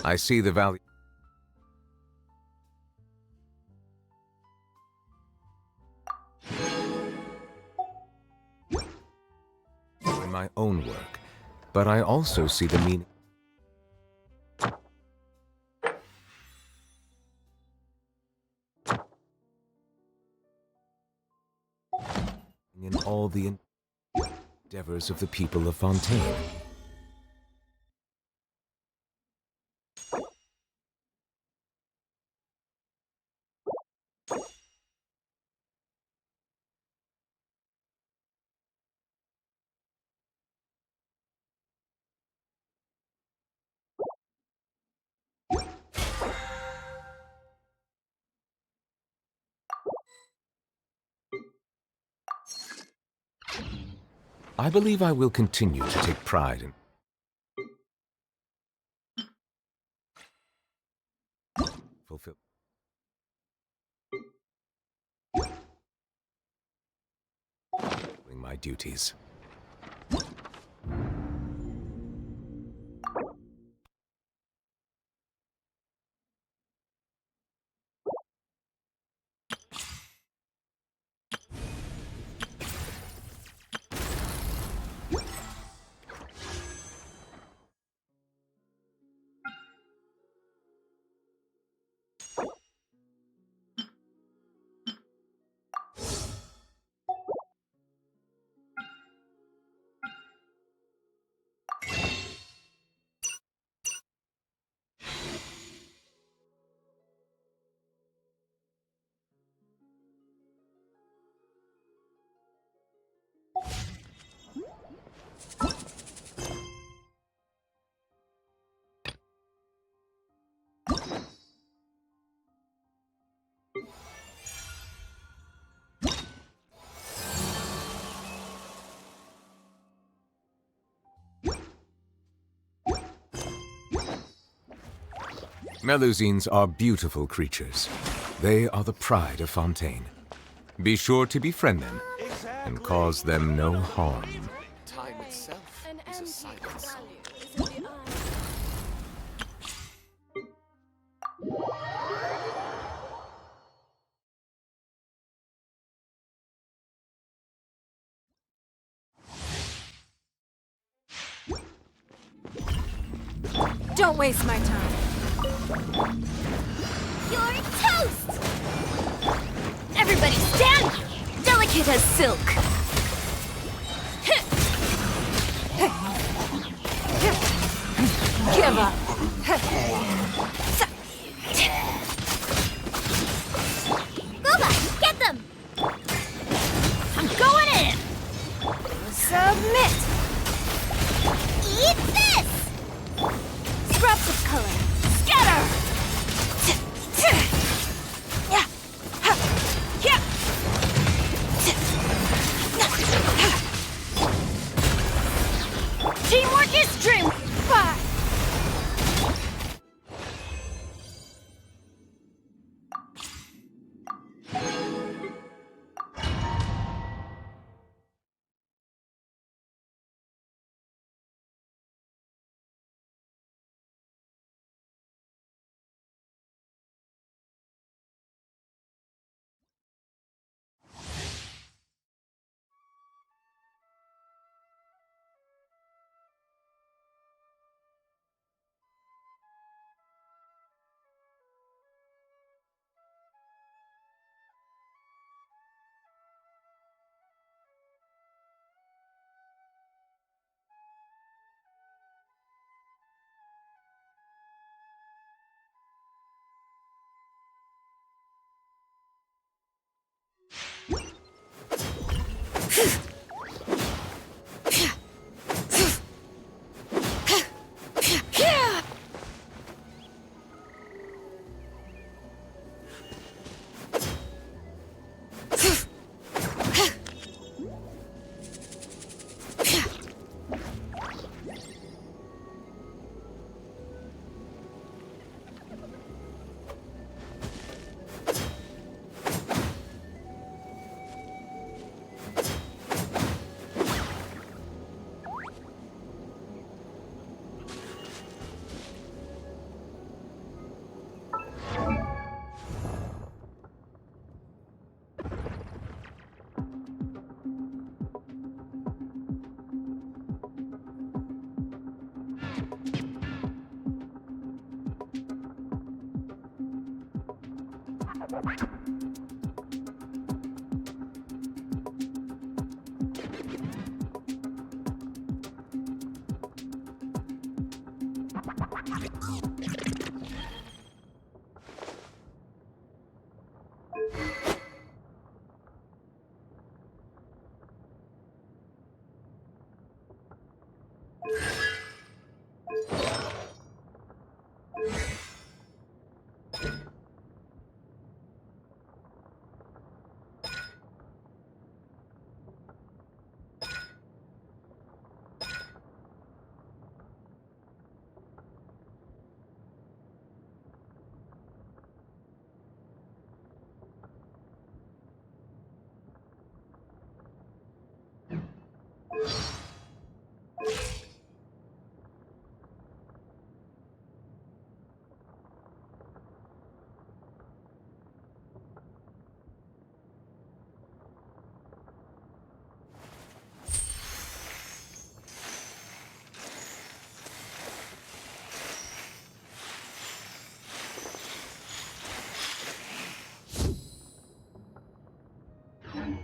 I see the value. In my own work, but I also see the meaning in all the endeavors of the people of Fontaine. I believe I will continue to take pride in fulfilling my duties. Melusines are beautiful creatures. They are the pride of Fontaine. Be sure to befriend them and cause them no harm. Time itself is a silence. Don't waste my time. You're toast! Everybody stand! Delicate as silk! Give up. Boba, get them! I'm going in! Submit. Eat this! Scraps of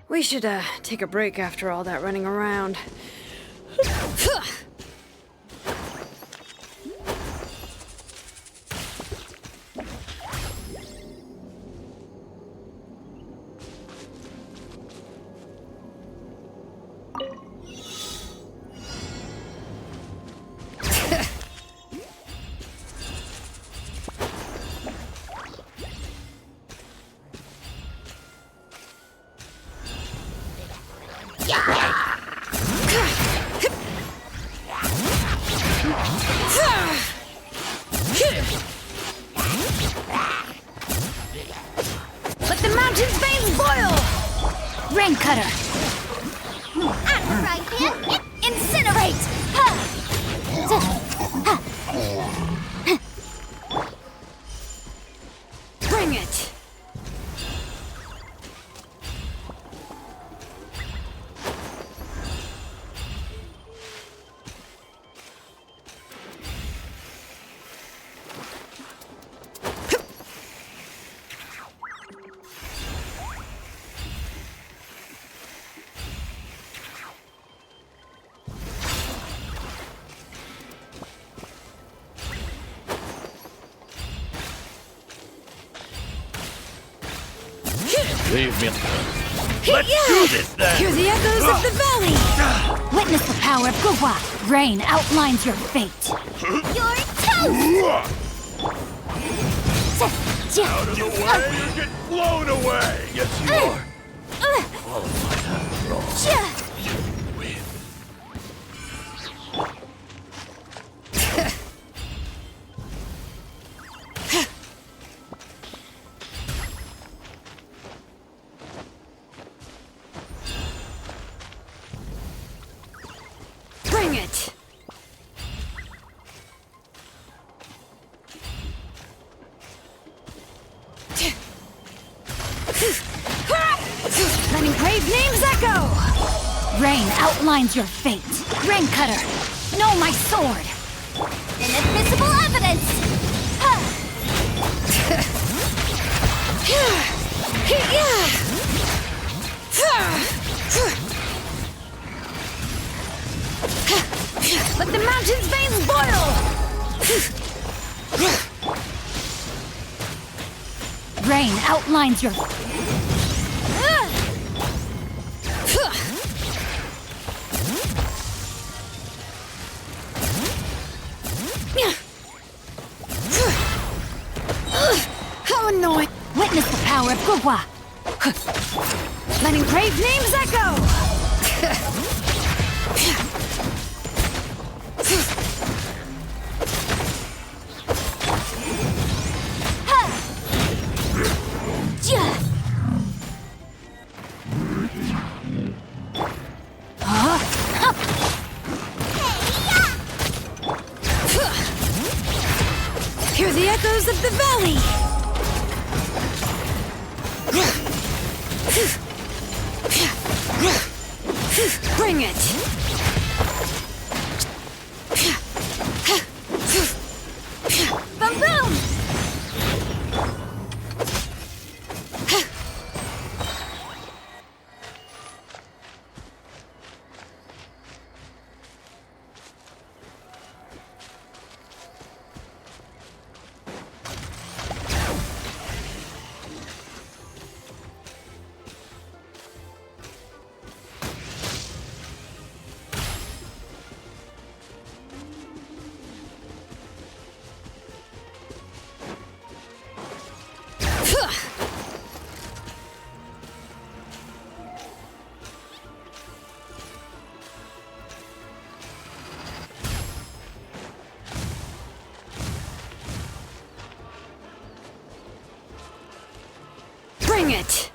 We should, take a break after all that running around. Let the mountain's veins boil! Rain cutter! Right hand! Incinerate! Bring it! Leave me alone. Let's do this then! Hear the echoes of the valley! Witness the power of Gugwa! Rain outlines your fate! You're toast! Out of the way, you get blown away! Yes, you are! You win. Bring it! Letting brave names echo! Rain outlines your fate. Rain cutter, know my sword. Inadmissible evidence! Let the mountain's veins boil! Rain outlines your... How annoying! Witness the power of Gugwa! Letting brave names echo! Hear the echoes of the valley! Bring it! Boom boom! Dang it!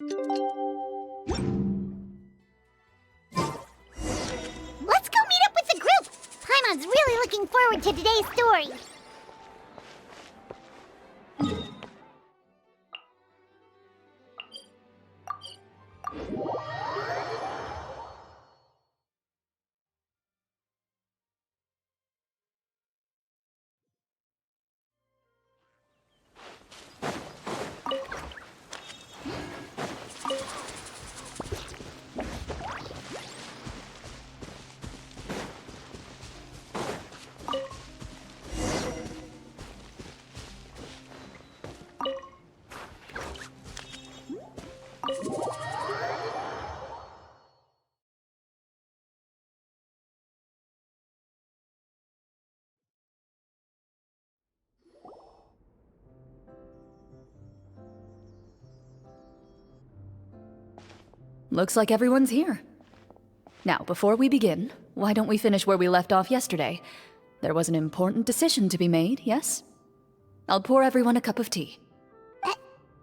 Let's go meet up with the group! Paimon's really looking forward to today's story. Looks like everyone's here. Now, before we begin, why don't we finish where we left off yesterday? There was an important decision to be made, yes? I'll pour everyone a cup of tea. Is that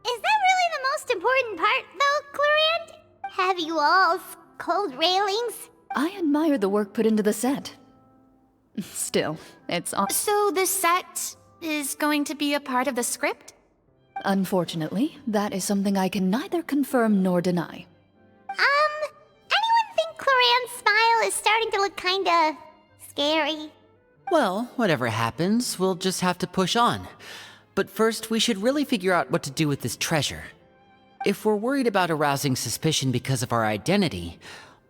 really the most important part, though, Clorand? Have you all's cold railings? I admire the work put into the set. Still, it's on. So the set is going to be a part of the script? Unfortunately, that is something I can neither confirm nor deny. Anyone think Clorand's smile is starting to look kinda scary? Well, whatever happens, we'll just have to push on. But first, we should really figure out what to do with this treasure. If we're worried about arousing suspicion because of our identity,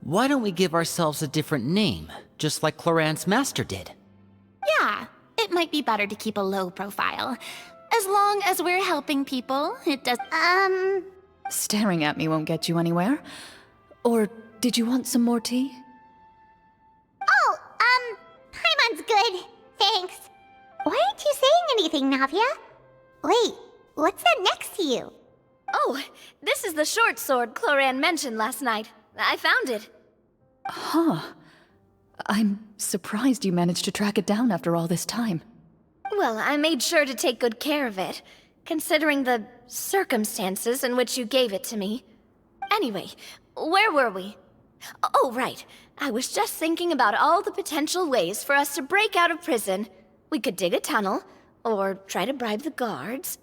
why don't we give ourselves a different name, just like Clorand's master did? Yeah, it might be better to keep a low profile. As long as we're helping people, it does. Staring at me won't get you anywhere. Or did you want some more tea? Oh, Paimon's good. Thanks. Why aren't you saying anything, Navia? Wait, what's that next to you? Oh, this is the short sword Clorand mentioned last night. I found it. Huh. I'm surprised you managed to track it down after all this time. Well, I made sure to take good care of it, considering the circumstances in which you gave it to me. Anyway, where were we? Oh, right. I was just thinking about all the potential ways for us to break out of prison. We could dig a tunnel, or try to bribe the guards.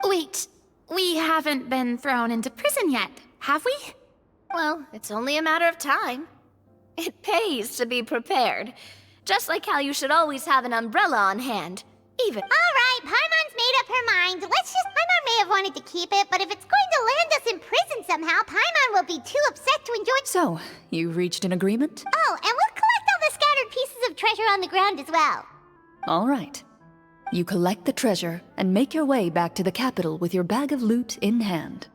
Wait, we haven't been thrown into prison yet, have we? Well, it's only a matter of time. It pays to be prepared. Just like how you should always have an umbrella on hand. Even— Alright, Paimon's made up her mind. Paimon may have wanted to keep it, but if it's going to land us in prison somehow, Paimon will be too upset to enjoy— So, you reached an agreement? Oh, and we'll collect all the scattered pieces of treasure on the ground as well. All right. You collect the treasure and make your way back to the capital with your bag of loot in hand.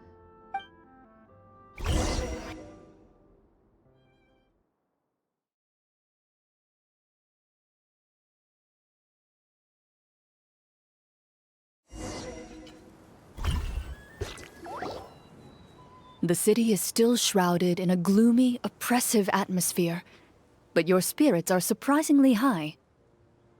The city is still shrouded in a gloomy, oppressive atmosphere, but your spirits are surprisingly high.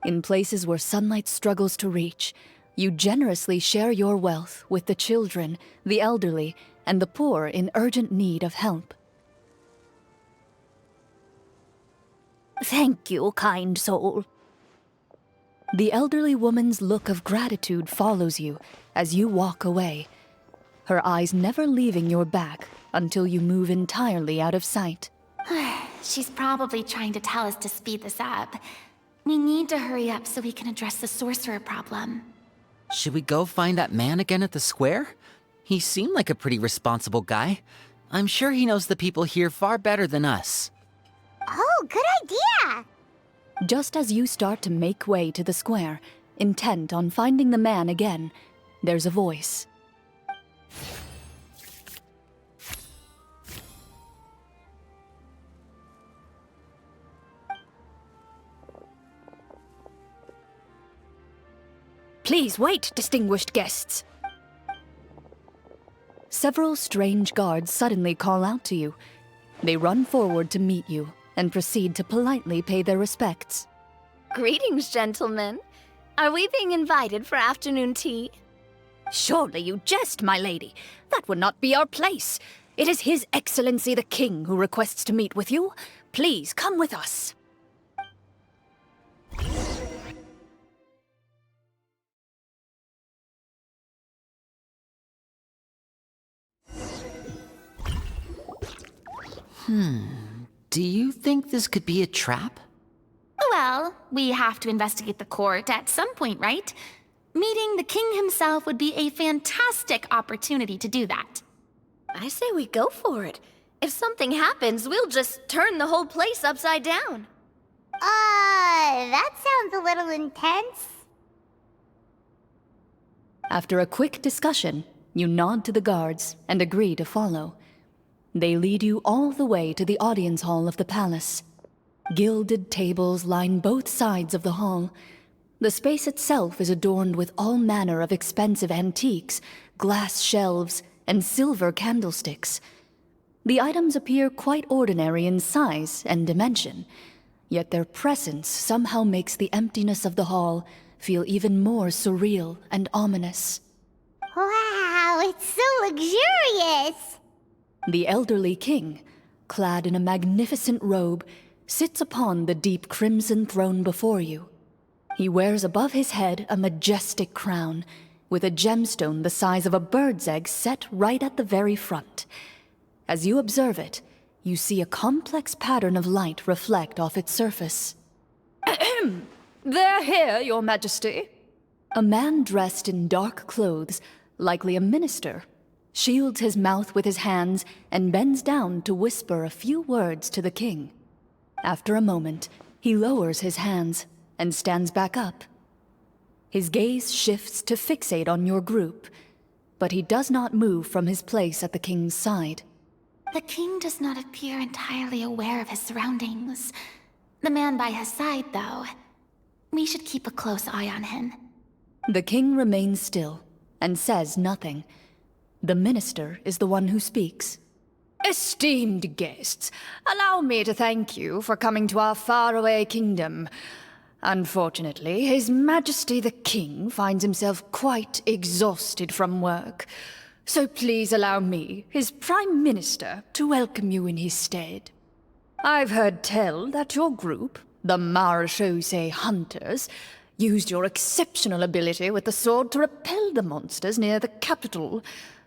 In places where sunlight struggles to reach, you generously share your wealth with the children, the elderly, and the poor in urgent need of help. Thank you, kind soul. The elderly woman's look of gratitude follows you as you walk away, her eyes never leaving your back until you move entirely out of sight. She's probably trying to tell us to speed this up. We need to hurry up so we can address the sorcerer problem. Should we go find that man again at the square? He seemed like a pretty responsible guy. I'm sure he knows the people here far better than us. Oh, good idea! Just as you start to make way to the square, intent on finding the man again, there's a voice. Please wait, distinguished guests. Several strange guards suddenly call out to you. They run forward to meet you and proceed to politely pay their respects. Greetings, gentlemen. Are we being invited for afternoon tea? Surely you jest, my lady. That would not be our place. It is His Excellency the King who requests to meet with you. Please come with us. Do you think this could be a trap? Well, we have to investigate the court at some point, right? Meeting the king himself would be a fantastic opportunity to do that. I say we go for it. If something happens, we'll just turn the whole place upside down. That sounds a little intense. After a quick discussion, you nod to the guards and agree to follow. They lead you all the way to the audience hall of the palace. Gilded tables line both sides of the hall. The space itself is adorned with all manner of expensive antiques, glass shelves, and silver candlesticks. The items appear quite ordinary in size and dimension, yet their presence somehow makes the emptiness of the hall feel even more surreal and ominous. Wow, it's so luxurious! The elderly king, clad in a magnificent robe, sits upon the deep crimson throne before you. He wears above his head a majestic crown, with a gemstone the size of a bird's egg set right at the very front. As you observe it, you see a complex pattern of light reflect off its surface. They're here, Your Majesty. A man dressed in dark clothes, likely a minister, shields his mouth with his hands and bends down to whisper a few words to the king. After a moment, he lowers his hands and stands back up. His gaze shifts to fixate on your group, but he does not move from his place at the king's side. The king does not appear entirely aware of his surroundings. The man by his side, though. We should keep a close eye on him. The king remains still and says nothing. The minister is the one who speaks. Esteemed guests, allow me to thank you for coming to our faraway kingdom. Unfortunately, His Majesty the King finds himself quite exhausted from work. So please allow me, his Prime Minister, to welcome you in his stead. I've heard tell that your group, the Marechaussee Hunters, used your exceptional ability with the sword to repel the monsters near the capital.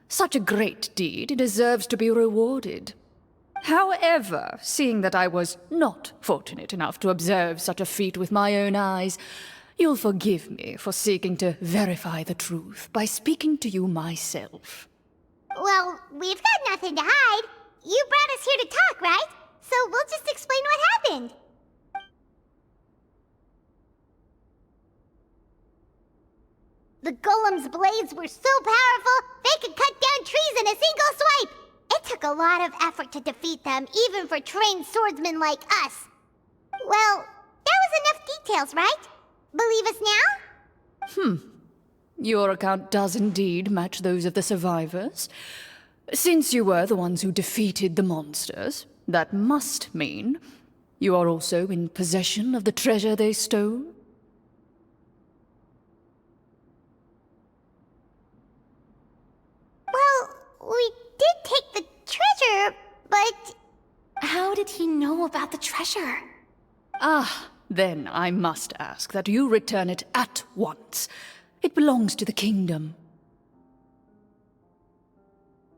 Such a great deed deserves to be rewarded. However, seeing that I was not fortunate enough to observe such a feat with my own eyes, you'll forgive me for seeking to verify the truth by speaking to you myself. Well, we've got nothing to hide. You brought us here to talk, right? So we'll just explain what happened. The golem's blades were so powerful, they could cut down trees in a single swipe! It took a lot of effort to defeat them, even for trained swordsmen like us. Well, that was enough details, right? Believe us now? Your account does indeed match those of the survivors. Since you were the ones who defeated the monsters, that must mean you are also in possession of the treasure they stole? Well, we did take the treasure, but... How did he know about the treasure? Then I must ask that you return it at once. It belongs to the kingdom.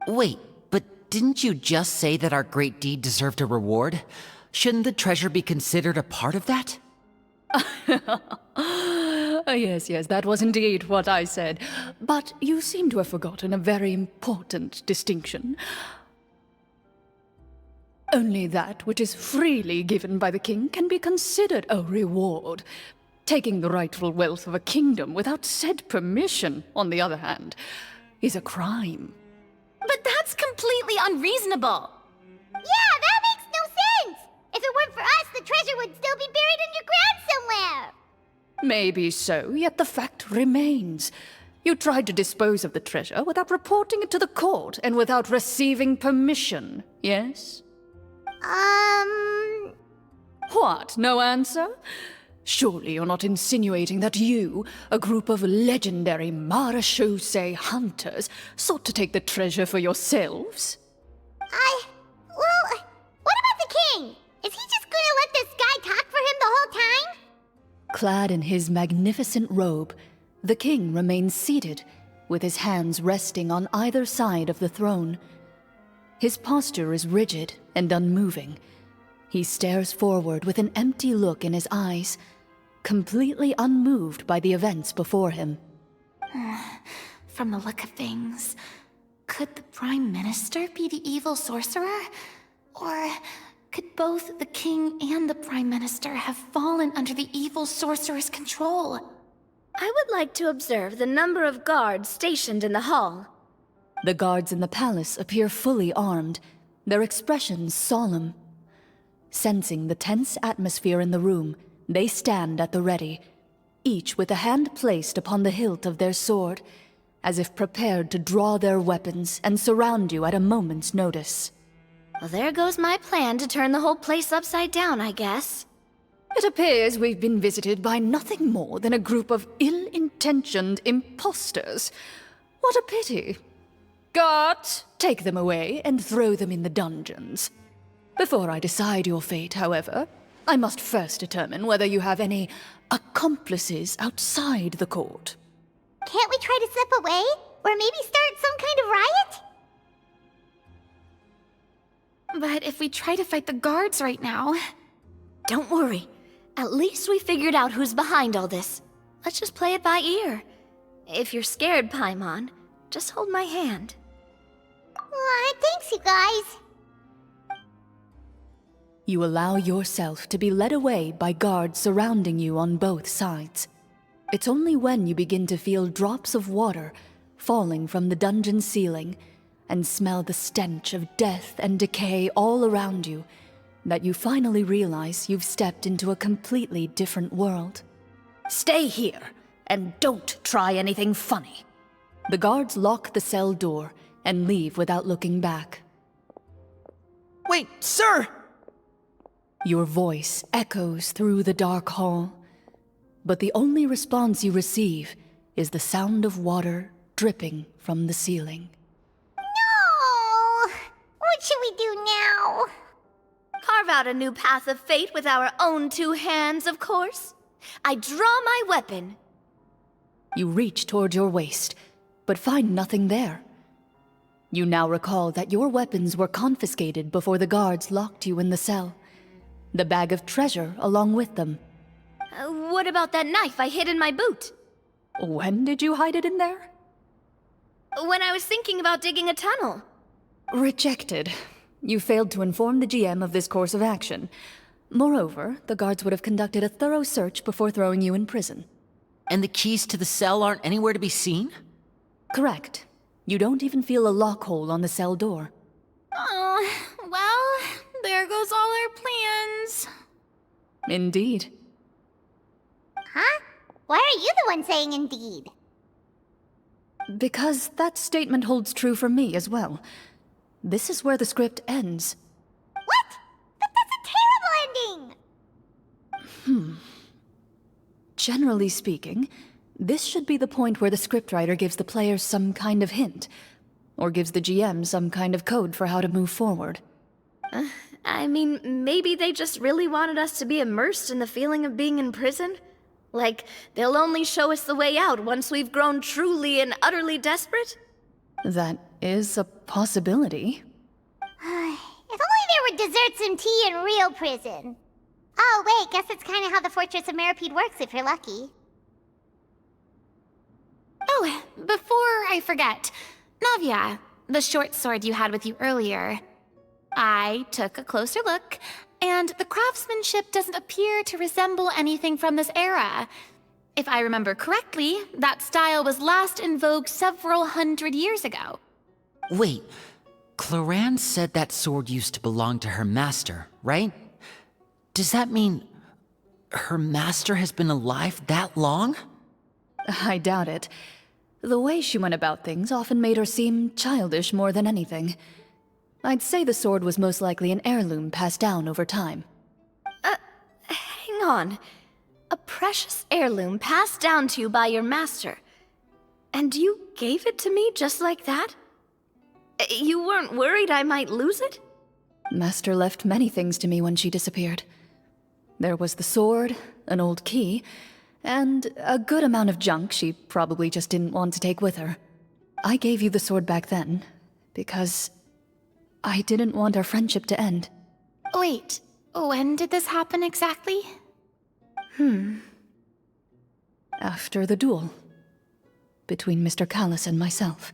Wait, but didn't you just say that our great deed deserved a reward? Shouldn't the treasure be considered a part of that? Yes, that was indeed what I said. But you seem to have forgotten a very important distinction. Only that which is freely given by the king can be considered a reward. Taking the rightful wealth of a kingdom without said permission, on the other hand, is a crime. But that's completely unreasonable. Yeah, that makes no sense! If it weren't for us, the treasure would still be buried underground somewhere! Maybe so, yet the fact remains. You tried to dispose of the treasure without reporting it to the court and without receiving permission, yes? What, no answer? Surely you're not insinuating that you, a group of legendary marechaussee hunters, sought to take the treasure for yourselves? Well, what about the king? Is he just gonna let this guy talk for him the whole time? Clad in his magnificent robe, the king remains seated, with his hands resting on either side of the throne. His posture is rigid and unmoving. He stares forward with an empty look in his eyes, completely unmoved by the events before him. From the look of things, could the Prime Minister be the evil sorcerer? Or could both the King and the Prime Minister have fallen under the evil sorcerer's control? I would like to observe the number of guards stationed in the hall. The guards in the palace appear fully armed, their expressions solemn. Sensing the tense atmosphere in the room, they stand at the ready, each with a hand placed upon the hilt of their sword, as if prepared to draw their weapons and surround you at a moment's notice. Well, there goes my plan to turn the whole place upside down, I guess. It appears we've been visited by nothing more than a group of ill-intentioned imposters. What a pity. Guards, take them away and throw them in the dungeons. Before I decide your fate, however, I must first determine whether you have any accomplices outside the court. Can't we try to slip away? Or maybe start some kind of riot? But if we try to fight the guards right now... Don't worry. At least we figured out who's behind all this. Let's just play it by ear. If you're scared, Paimon, just hold my hand. Thanks, you guys. You allow yourself to be led away by guards surrounding you on both sides. It's only when you begin to feel drops of water falling from the dungeon ceiling and smell the stench of death and decay all around you that you finally realize you've stepped into a completely different world. Stay here, and don't try anything funny. The guards lock the cell door and leave without looking back. Wait, sir! Your voice echoes through the dark hall, but the only response you receive is the sound of water dripping from the ceiling. No! What should we do now? Carve out a new path of fate with our own two hands, of course. I draw my weapon. You reach toward your waist, but find nothing there. You now recall that your weapons were confiscated before the guards locked you in the cell. The bag of treasure along with them. What about that knife I hid in my boot? When did you hide it in there? When I was thinking about digging a tunnel. Rejected. You failed to inform the GM of this course of action. Moreover, the guards would have conducted a thorough search before throwing you in prison. And the keys to the cell aren't anywhere to be seen? Correct. You don't even feel a lock hole on the cell door. Oh, well, there goes all our plans. Indeed. Huh? Why are you the one saying indeed? Because that statement holds true for me as well. This is where the script ends. What? But that's a terrible ending! Generally speaking, this should be the point where the scriptwriter gives the players some kind of hint, or gives the GM some kind of code for how to move forward. I mean, maybe they just really wanted us to be immersed in the feeling of being in prison? Like, they'll only show us the way out once we've grown truly and utterly desperate? That is a possibility. If only there were desserts and tea in real prison. Oh, wait, guess it's kind of how the Fortress of Meripede works if you're lucky. Oh, before I forget, Navia, the short sword you had with you earlier. I took a closer look, and the craftsmanship doesn't appear to resemble anything from this era. If I remember correctly, that style was last in vogue several hundred years ago. Wait, Cloran said that sword used to belong to her master, right? Does that mean her master has been alive that long? I doubt it. The way she went about things often made her seem childish more than anything. I'd say the sword was most likely an heirloom passed down over time. Hang on. A precious heirloom passed down to you by your master. And you gave it to me just like that? You weren't worried I might lose it? Master left many things to me when she disappeared. There was the sword, an old key, and a good amount of junk she probably just didn't want to take with her. I gave you the sword back then, because I didn't want our friendship to end. Wait, when did this happen exactly? After the duel. Between Mr. Callis and myself.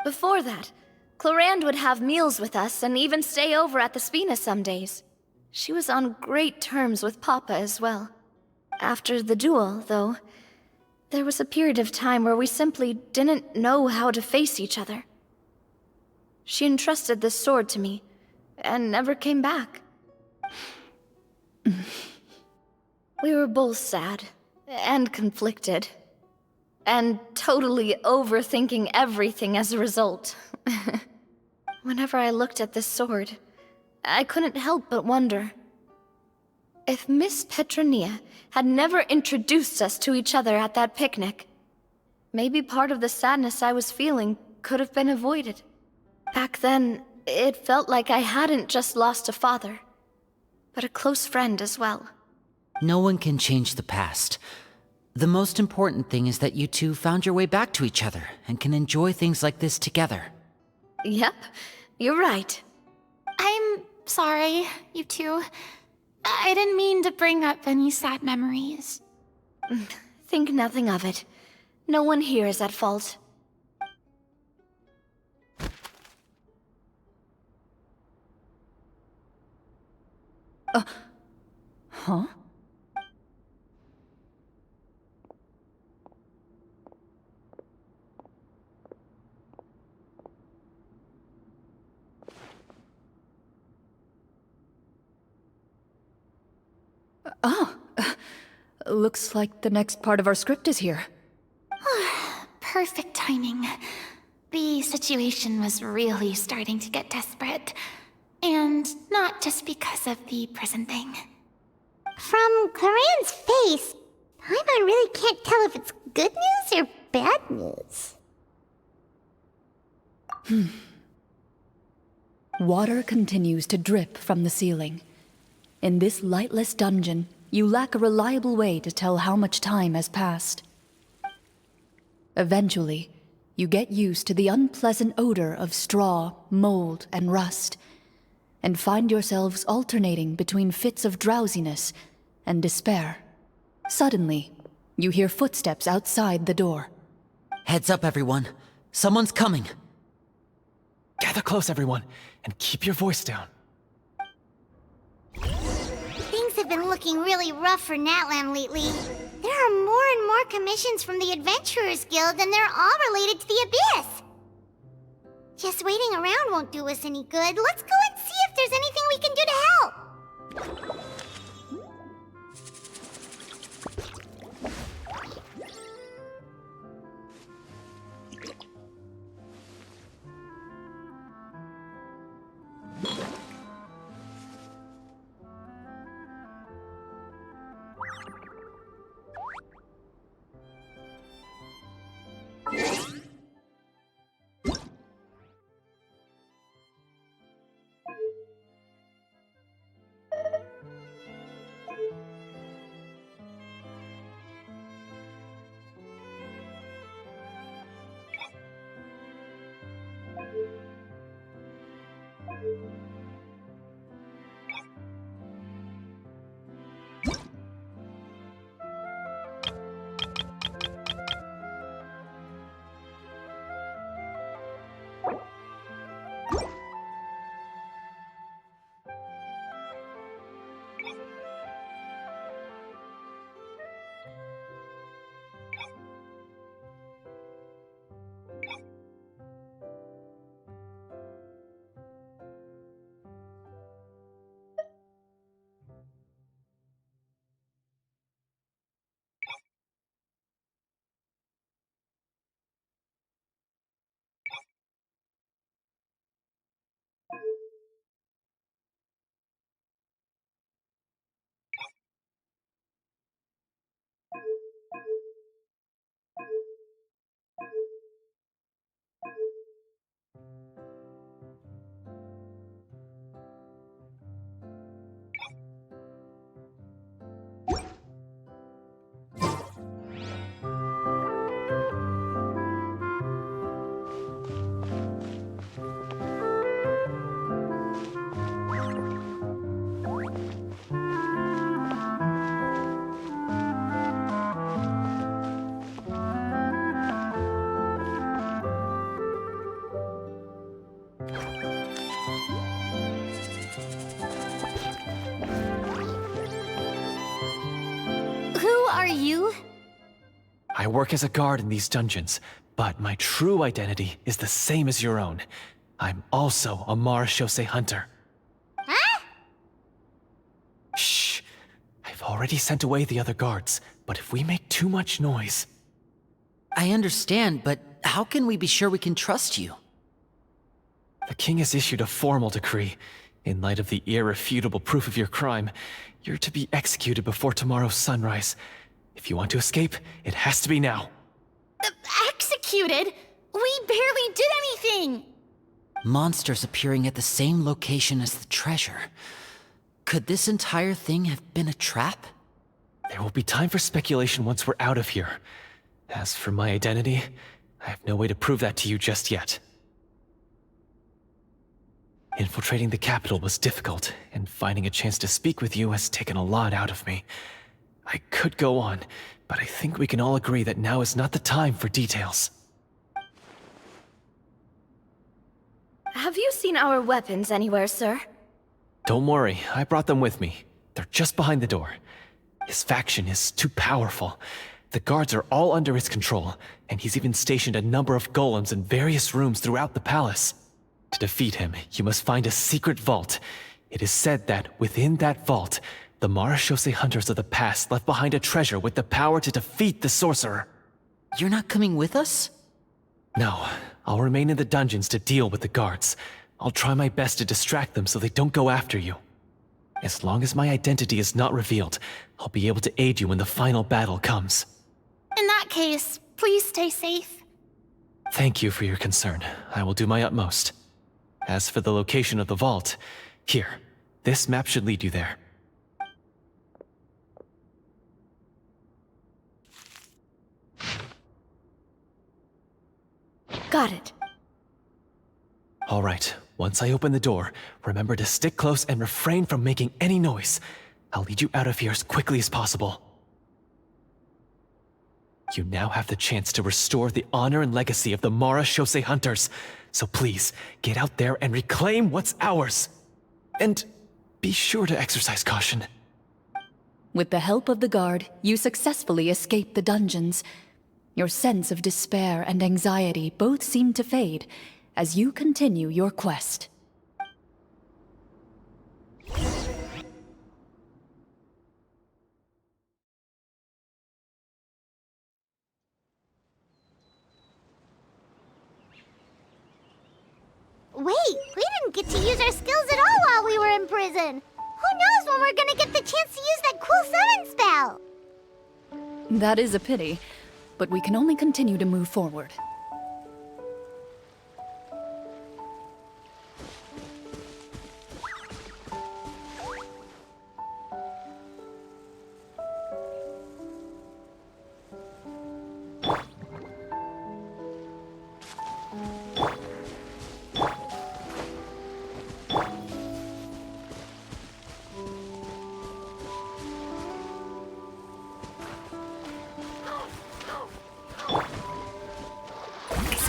Before that, Clorand would have meals with us and even stay over at the Spina some days. She was on great terms with Papa as well. After the duel, though, there was a period of time where we simply didn't know how to face each other. She entrusted this sword to me, and never came back. We were both sad, and conflicted, and totally overthinking everything as a result. Whenever I looked at this sword, I couldn't help but wonder if Miss Petronia had never introduced us to each other at that picnic. Maybe part of the sadness I was feeling could have been avoided. Back then, it felt like I hadn't just lost a father, but a close friend as well. No one can change the past. The most important thing is that you two found your way back to each other and can enjoy things like this together. Yep, you're right. I'm sorry, you two. I didn't mean to bring up any sad memories. Think nothing of it. No one here is at fault. Huh? Looks like the next part of our script is here. Perfect timing. The situation was really starting to get desperate. And not just because of the prison thing. From Corinne's face, Paimon really can't tell if it's good news or bad news. Water continues to drip from the ceiling. In this lightless dungeon, you lack a reliable way to tell how much time has passed. Eventually, you get used to the unpleasant odor of straw, mold, and rust, and find yourselves alternating between fits of drowsiness and despair. Suddenly, you hear footsteps outside the door. Heads up, everyone. Someone's coming. Gather close, everyone, and keep your voice down. Things have been looking really rough for Natlan lately. There are more and more commissions from the Adventurers Guild, and they're all related to the Abyss. Just waiting around won't do us any good. Let's go and see if there's anything we can do to help. Are you? I work as a guard in these dungeons, but my true identity is the same as your own. I'm also a marechaussee hunter. Huh? Shh! I've already sent away the other guards, but if we make too much noise... I understand, but how can we be sure we can trust you? The king has issued a formal decree. In light of the irrefutable proof of your crime, you're to be executed before tomorrow's sunrise. If you want to escape, it has to be now. Executed? We barely did anything! Monsters appearing at the same location as the treasure. Could this entire thing have been a trap? There will be time for speculation once we're out of here. As for my identity, I have no way to prove that to you just yet. Infiltrating the capital was difficult, and finding a chance to speak with you has taken a lot out of me. I could go on, but I think we can all agree that now is not the time for details. Have you seen our weapons anywhere, sir? Don't worry, I brought them with me. They're just behind the door. His faction is too powerful. The guards are all under his control, and he's even stationed a number of golems in various rooms throughout the palace. To defeat him, you must find a secret vault. It is said that within that vault, the marechaussee hunters of the past left behind a treasure with the power to defeat the sorcerer. You're not coming with us? No, I'll remain in the dungeons to deal with the guards. I'll try my best to distract them so they don't go after you. As long as my identity is not revealed, I'll be able to aid you when the final battle comes. In that case, please stay safe. Thank you for your concern. I will do my utmost. As for the location of the vault, here, this map should lead you there. Got it. All right, once I open the door, remember to stick close and refrain from making any noise. I'll lead you out of here as quickly as possible. You now have the chance to restore the honor and legacy of the marechaussee hunters. So please, get out there and reclaim what's ours. And be sure to exercise caution. With the help of the guard, you successfully escape the dungeons. Your sense of despair and anxiety both seem to fade as you continue your quest. Wait, we didn't get to use our skills at all while we were in prison. Who knows when we're gonna get the chance to use that cool summon spell? That is a pity, but we can only continue to move forward.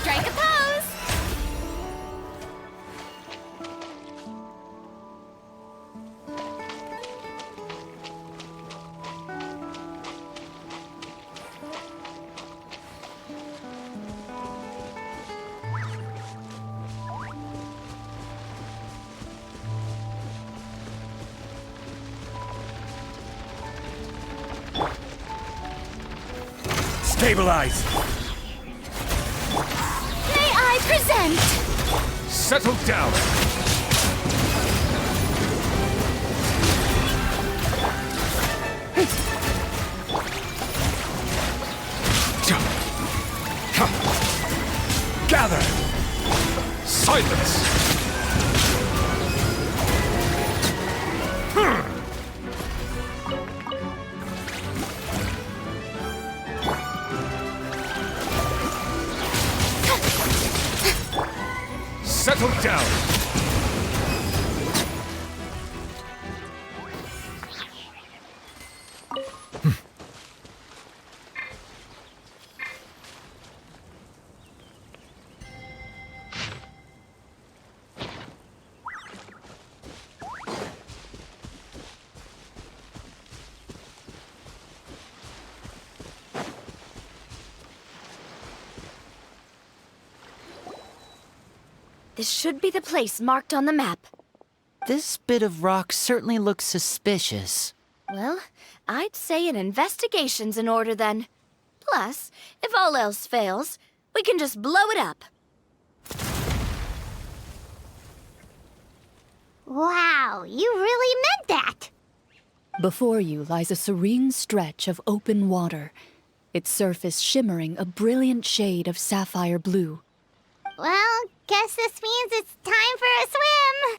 Strike a pose! Stabilize! May I present? Settle down! Gather! Silence! Settle down! This should be the place marked on the map. This bit of rock certainly looks suspicious. Well, I'd say an investigation's in order then. Plus, if all else fails, we can just blow it up. Wow, you really meant that! Before you lies a serene stretch of open water, its surface shimmering a brilliant shade of sapphire blue. Well, guess this means it's time for a swim!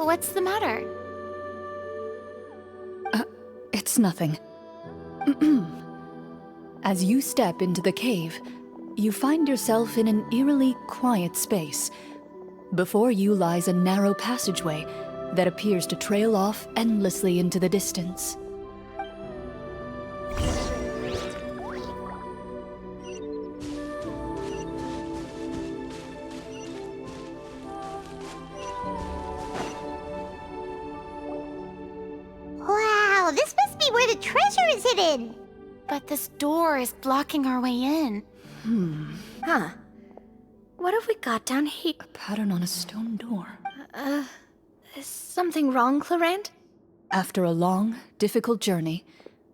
What's the matter? It's nothing. As you step into the cave, you find yourself in an eerily quiet space. Before you lies a narrow passageway that appears to trail off endlessly into the distance. Wow, this must be where the treasure is hidden. But this door is blocking our way in. Huh. What have we got down here? A pattern on a stone door. Is something wrong, Clarant? After a long, difficult journey,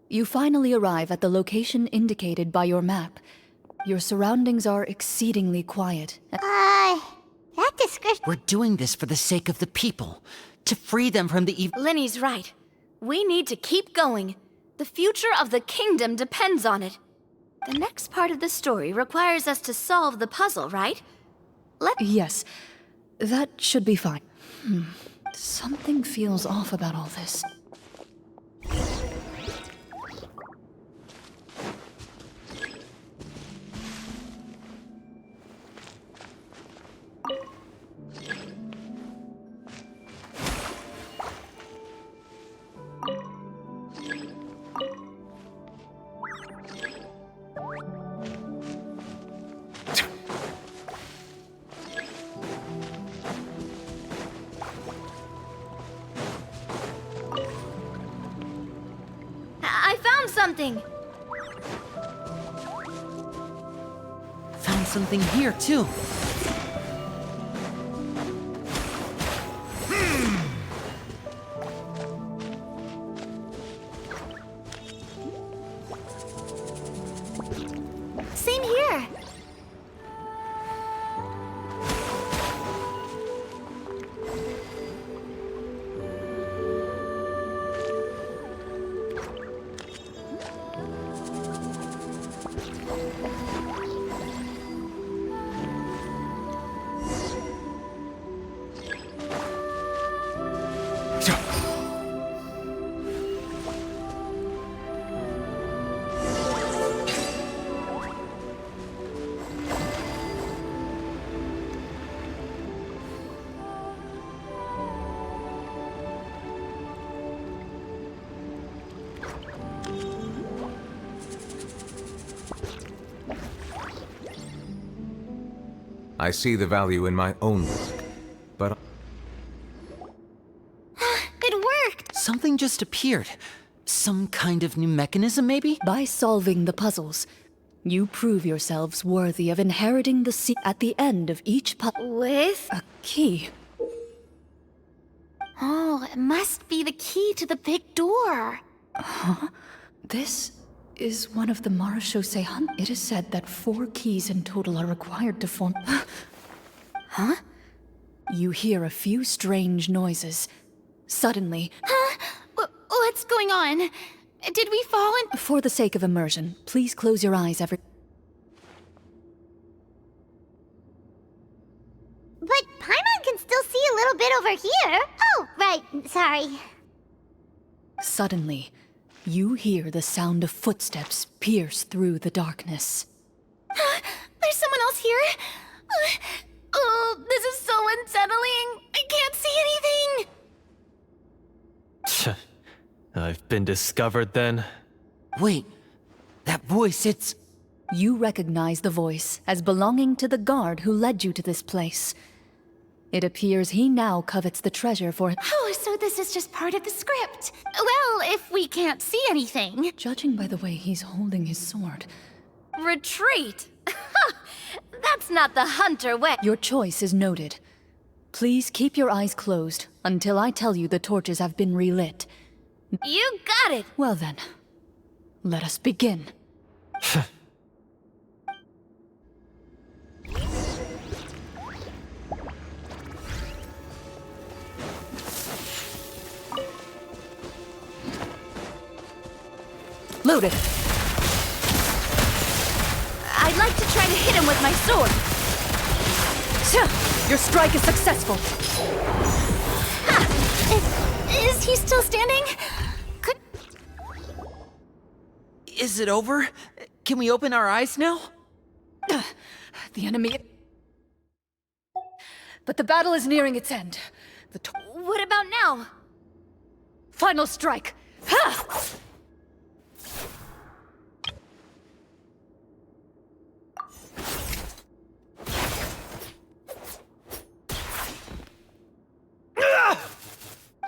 you finally arrive at the location indicated by your map. Your surroundings are exceedingly quiet. That description. We're doing this for the sake of the people, to free them from the evil. Linny's right. We need to keep going. The future of the kingdom depends on it. The next part of the story requires us to solve the puzzle, right? Yes, that should be fine. Something feels off about all this. I found something! Found something here, too. Same here. I see the value in my own work, but It worked! Something just appeared. Some kind of new mechanism, maybe? By solving the puzzles, you prove yourselves worthy of inheriting the seat at the end of each With? a key. Oh, it must be the key to the big door. This is one of the Marechaussee hunt. It is said that 4 keys in total are required to form. Huh? You hear a few strange noises. Suddenly, What's going on? Did we fall in? for the sake of immersion, please close your eyes But Paimon can still see a little bit over here. Oh, right, sorry. Suddenly, you hear the sound of footsteps pierce through the darkness. There's someone else here? Oh, this is so unsettling. I can't see anything. I've been discovered then. Wait, that voice, it's... You recognize the voice as belonging to the guard who led you to this place. It appears he now covets the treasure for... Oh, so this is just part of the script. Well, if we can't see anything. Judging by the way he's holding his sword, Retreat! That's not the hunter way. your choice is noted. Please keep your eyes closed until I tell you the torches have been relit. You got it! Well then, let us begin. Loaded. I'd like to try to hit him with my sword. Your strike is successful. Is he still standing? Is it over? Can we open our eyes now? The enemy... But the battle is nearing its end. What about now? Final strike! Ha!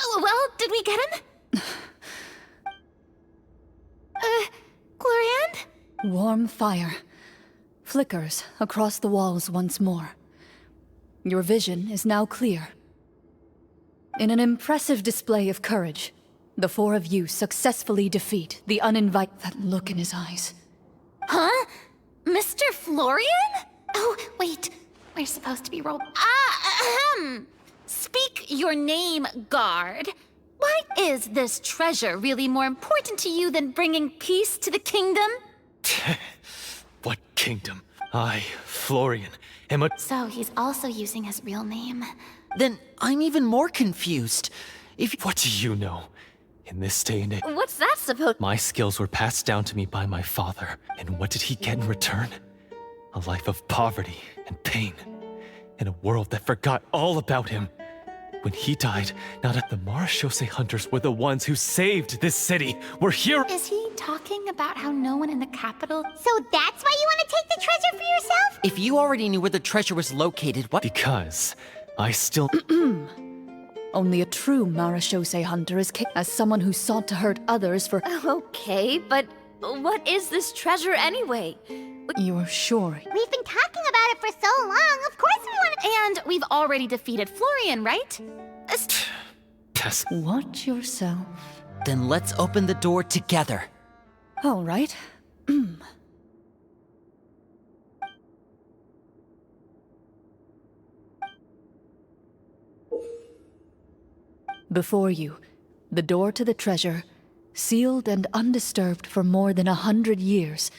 Oh, well, did we get him? Glorian? Warm fire flickers across the walls once more. Your vision is now clear. In an impressive display of courage, the four of you successfully defeat the uninvited... That look in his eyes. Huh? Mr. Florian? Oh, wait. We're supposed to be Speak your name, guard. Why is this treasure really more important to you than bringing peace to the kingdom? What kingdom? I, Florian, am a... So he's also using his real name. Then I'm even more confused. What do you know? In this day and age, What's that supposed... my skills were passed down to me by my father. And what did he get in return? A life of poverty and pain. In a world that forgot all about him. When he died, now that the Marachose hunters were the ones who saved this city. We're here. Is he talking about how no one in the capital... So that's why you want to take the treasure for yourself? If you already knew where the treasure was located, what... Because I still... Only a true Marachose hunter is as someone who sought to hurt others for... Okay, but what is this treasure anyway? You're sure? We've been talking about it for so long. Of course we want to... And we've already defeated Florian, right? Tess. Watch yourself. Then let's open the door together. All right. Before you, the door to the treasure, sealed and undisturbed for more than 100 years.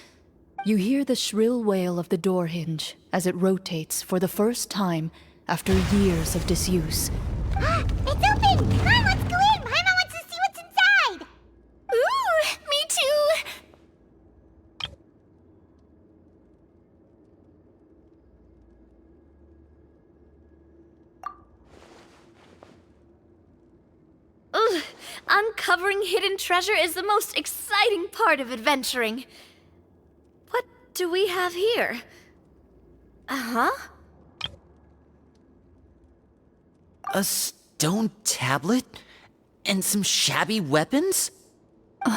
You hear the shrill wail of the door hinge as it rotates for the first time after years of disuse. It's open! Come on, let's go in! Paimon wants to see what's inside! Ooh, me too! Ugh, uncovering hidden treasure is the most exciting part of adventuring. What do we have here? Uh-huh. A stone tablet? And some shabby weapons? You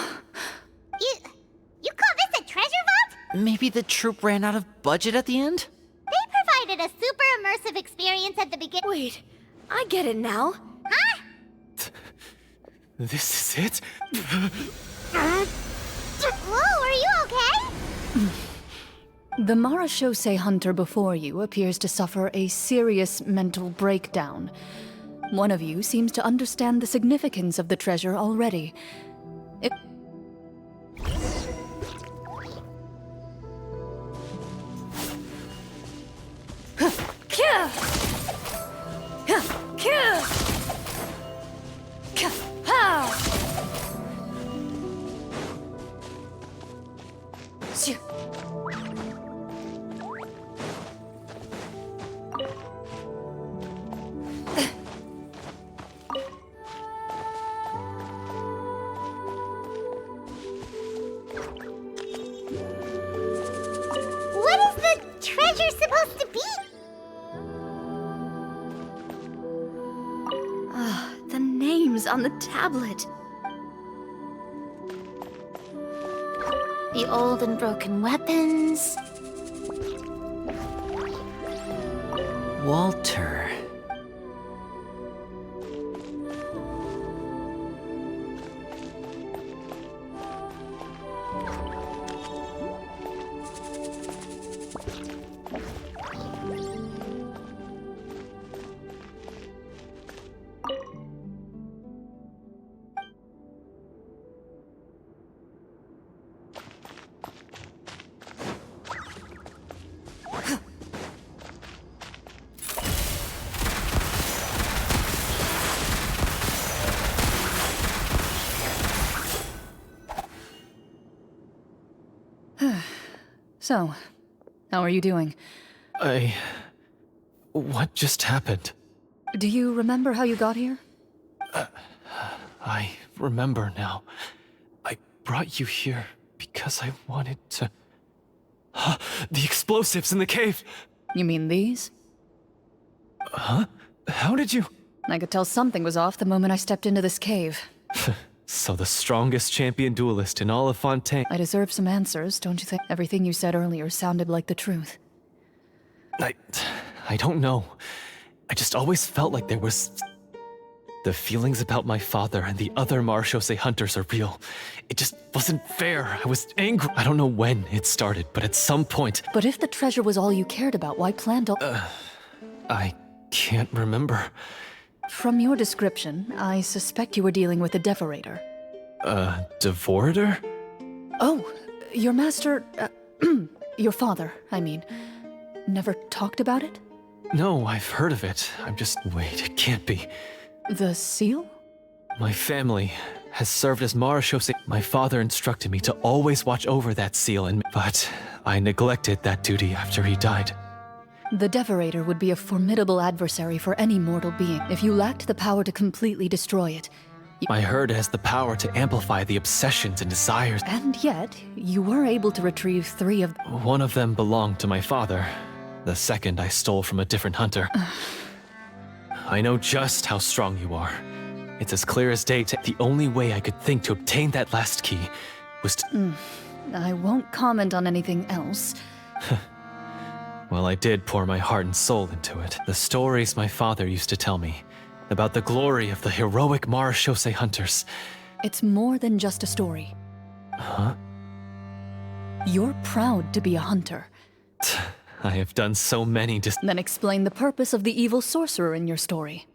call this a treasure vault? Maybe the troop ran out of budget at the end? They provided a super immersive experience at the beginning. Wait, I get it now. Huh? This is it? Whoa, are you okay? The Marachose hunter before you appears to suffer a serious mental breakdown. One of you seems to understand the significance of the treasure already. What is the treasure supposed to be? The names on the tablet. The old and broken weapons. Walter. So, how are you doing? What just happened? Do you remember how you got here? I remember now. I brought you here because I wanted to... The explosives in the cave! You mean these? Huh? How did you... I could tell something was off the moment I stepped into this cave. So the strongest champion duelist in all of Fontaine... I deserve some answers, don't you think? Everything you said earlier sounded like the truth. I don't know. I just always felt like there was... The feelings about my father and the other Marechaussee hunters are real. It just wasn't fair. I was angry. I don't know when it started, but at some point... But if the treasure was all you cared about, why plant all... I can't remember. From your description, I suspect you were dealing with a devorator. Devorator? Oh, your master... your father, I mean. Never talked about it? No, I've heard of it. I'm just... Wait, it can't be. The seal? My family has served as Marechaussee. My father instructed me to always watch over that seal, but I neglected that duty after he died. The Devorator would be a formidable adversary for any mortal being if you lacked the power to completely destroy it. I heard it has the power to amplify the obsessions and desires. And yet, you were able to retrieve 3 of... One of them belonged to my father. The second I stole from a different hunter. I know just how strong you are. It's as clear as day. The only way I could think to obtain that last key was to... I won't comment on anything else. Well, I did pour my heart and soul into it. The stories my father used to tell me about the glory of the heroic Marechaussee hunters. It's more than just a story. Huh? You're proud to be a hunter. I have done so many Then explain the purpose of the evil sorcerer in your story.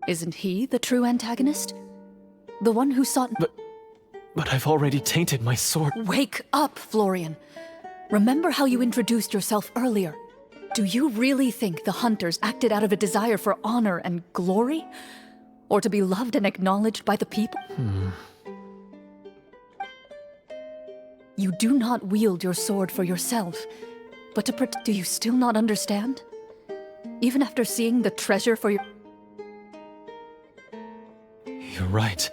Isn't he the true antagonist? The one who sought... But I've already tainted my sword. Wake up, Florian. Remember how you introduced yourself earlier. Do you really think the hunters acted out of a desire for honor and glory? Or to be loved and acknowledged by the people? You do not wield your sword for yourself, but to do you still not understand? Even after seeing the treasure for your... You're right.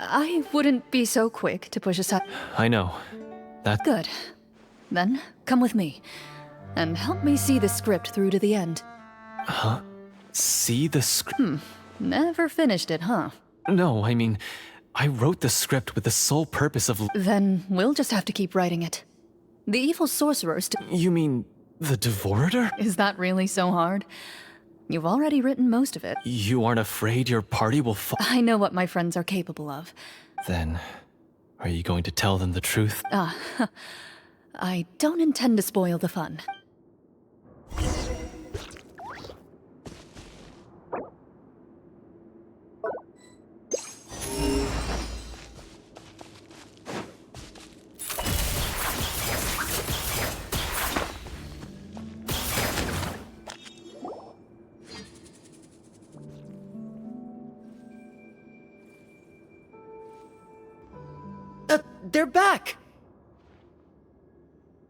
I wouldn't be so quick to push aside... I know. That... Good. Then, come with me. And help me see the script through to the end. Huh? See the script? Never finished it, huh? No, I mean, I wrote the script with the sole purpose of... Then we'll just have to keep writing it. The evil sorcerers... You mean the Devorator? Is that really so hard? You've already written most of it. You aren't afraid your party will fall? I know what my friends are capable of. Then, are you going to tell them the truth? I don't intend to spoil the fun. They're back!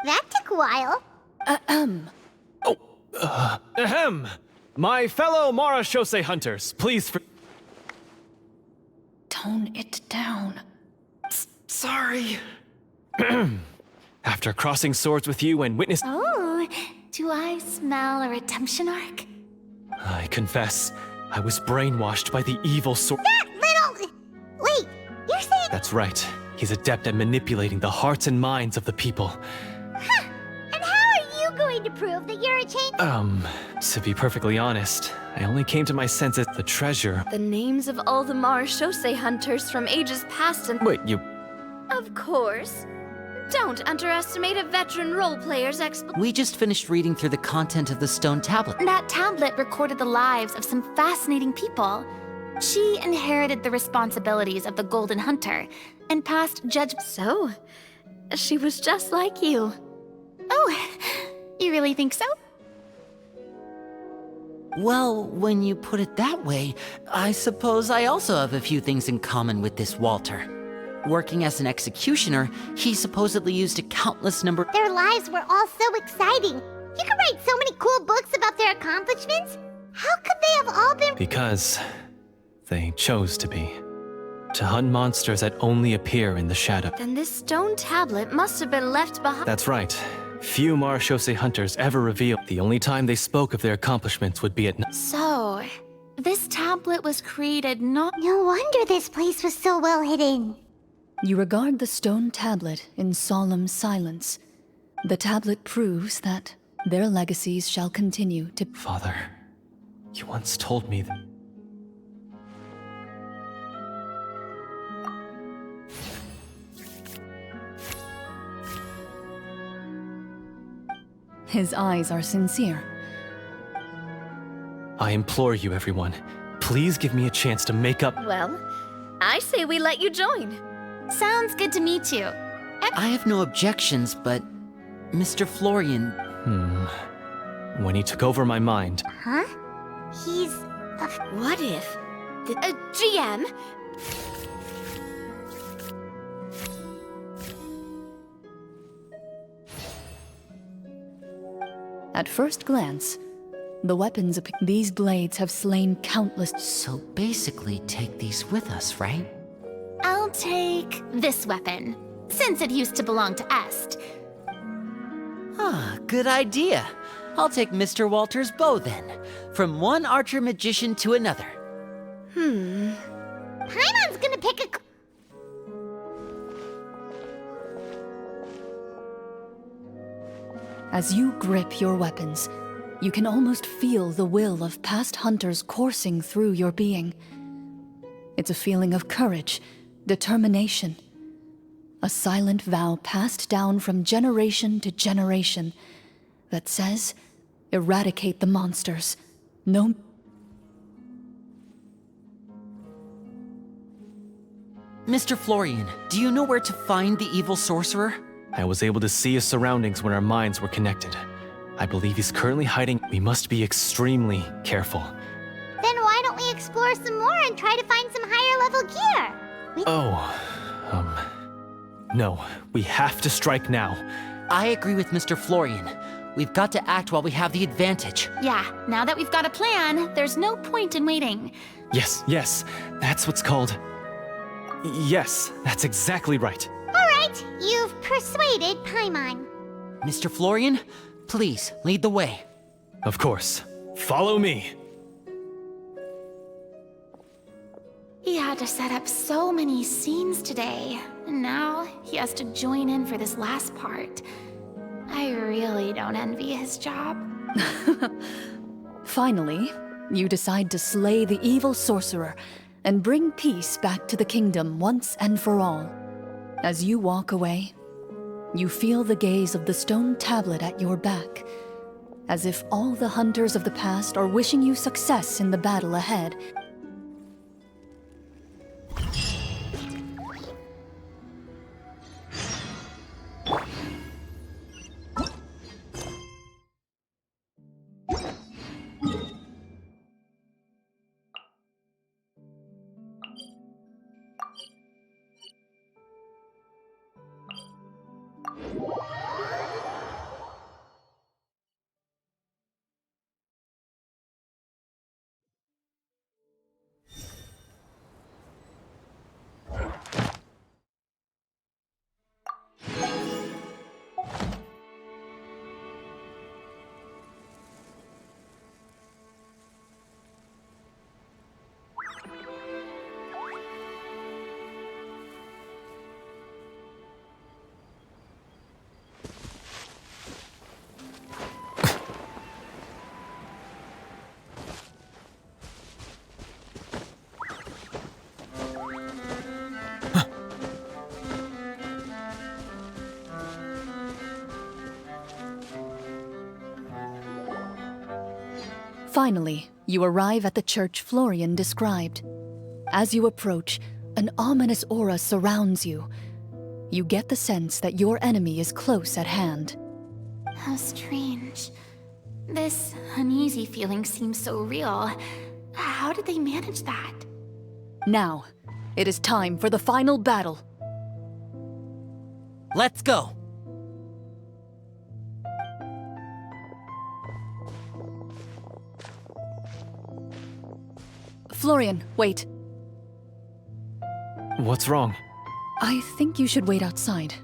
That took a while. Ahem! My fellow Marechaussee hunters, please Tone it down. Sorry. After crossing swords with you and witness... Oh, do I smell a redemption arc? I confess, I was brainwashed by the evil sword... That little... Wait, you're saying... That's right. He's adept at manipulating the hearts and minds of the people. Huh. And how are you going to prove that you're a chain... To be perfectly honest, I only came to my senses the treasure... The names of all the Marechaussee hunters from ages past and... Wait, you... Of course. Don't underestimate a veteran role-player's We just finished reading through the content of the stone tablet. That tablet recorded the lives of some fascinating people. She inherited the responsibilities of the Golden Hunter and passed judgment. So, she was just like you. Oh, you really think so? Well, when you put it that way, I suppose I also have a few things in common with this Walter. Working as an executioner, he supposedly used a countless number. Their lives were all so exciting. You could write so many cool books about their accomplishments. How could they have all been— Because they chose to be. To hunt monsters that only appear in the shadow. Then this stone tablet must have been left behind. That's right. Few Marechaussee hunters ever reveal. The only time they spoke of their accomplishments would be at night. So, this tablet was created not— No wonder this place was so well hidden. You regard the stone tablet in solemn silence. The tablet proves that their legacies shall continue to— Father, you once told me that. His eyes are sincere. I implore you, everyone, please give me a chance to make up. Well, I say we let you join. Sounds good to me too. I have no objections, but Mr. Florian. When he took over my mind. Huh? He's a— What if the GM? At first glance, the weapons of these blades have slain countless— So basically, take these with us, right? I'll take this weapon, since it used to belong to Est. Ah, good idea. I'll take Mr. Walter's bow then. From one archer magician to another. Paimon's gonna pick a— As you grip your weapons, you can almost feel the will of past hunters coursing through your being. It's a feeling of courage, determination. A silent vow passed down from generation to generation that says, eradicate the monsters. No— Mr. Florian, do you know where to find the evil sorcerer? I was able to see his surroundings when our minds were connected. I believe he's currently hiding. We must be extremely careful. Then why don't we explore some more and try to find some higher level gear? No, we have to strike now. I agree with Mr. Florian. We've got to act while we have the advantage. Yeah, now that we've got a plan, there's no point in waiting. Yes, that's what's called... Yes, that's exactly right. Alright, you've persuaded Paimon. Mr. Florian, please, lead the way. Of course. Follow me. He had to set up so many scenes today, and now he has to join in for this last part. I really don't envy his job. Finally, you decide to slay the evil sorcerer and bring peace back to the kingdom once and for all. As you walk away, you feel the gaze of the stone tablet at your back, as if all the hunters of the past are wishing you success in the battle ahead. Finally, you arrive at the church Florian described. As you approach, an ominous aura surrounds you. You get the sense that your enemy is close at hand. How strange. This uneasy feeling seems so real. How did they manage that? Now, it is time for the final battle. Let's go! Florian, wait. What's wrong? I think you should wait outside.